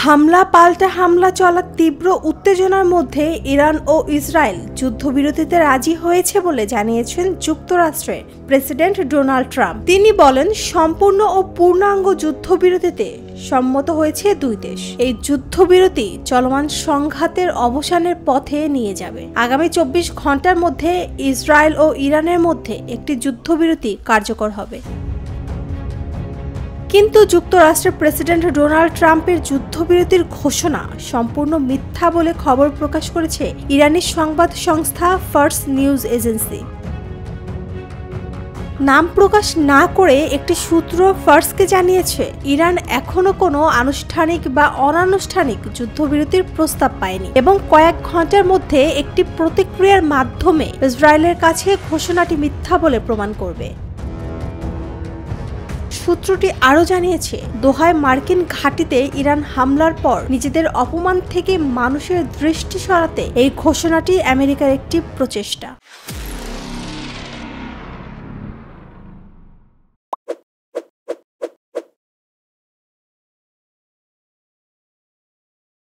হামলা পাল্টা হামলা চলার তীব্র উত্তেজনার মধ্যে ইরান ও ইসরায়েল যুদ্ধবিরতিতে রাজি হয়েছে বলে জানিয়েছেন যুক্তরাষ্ট্রের প্রেসিডেন্ট ডোনাল্ড ট্রাম্প। তিনি বলেন, সম্পূর্ণ ও পূর্ণাঙ্গ যুদ্ধবিরতিতে সম্মত হয়েছে দুই দেশ। এই যুদ্ধবিরতি চলমান সংঘাতের অবসানের পথে নিয়ে যাবে। আগামী 24 ঘন্টার মধ্যে ইসরায়েল ও ইরানের মধ্যে একটি যুদ্ধবিরতি কার্যকর হবে। কিন্তু যুক্তরাষ্ট্রের প্রেসিডেন্ট ডোনাল্ড ট্রাম্পের যুদ্ধবিরতির ঘোষণা সম্পূর্ণ মিথ্যা বলে খবর প্রকাশ করেছে ইরানি সংবাদ সংস্থা ফার্স নিউজ এজেন্সি। নাম প্রকাশ না করে একটি সূত্র ফার্সকে জানিয়েছে, ইরান এখনো কোনো আনুষ্ঠানিক বা অনানুষ্ঠানিক যুদ্ধবিরতির প্রস্তাব পায়নি এবং কয়েক ঘন্টার মধ্যে একটি প্রতিক্রিয়ার মাধ্যমে ইসরায়েলের কাছে ঘোষণাটি মিথ্যা বলে প্রমাণ করবে। সূত্রটি আরও জানিয়েছে, দোহায় মার্কিন ঘাঁটিতে ইরান হামলার পর নিজেদের অপমান থেকে মানুষের দৃষ্টি সরাতে এই ঘোষণাটি আমেরিকার একটি প্রচেষ্টা।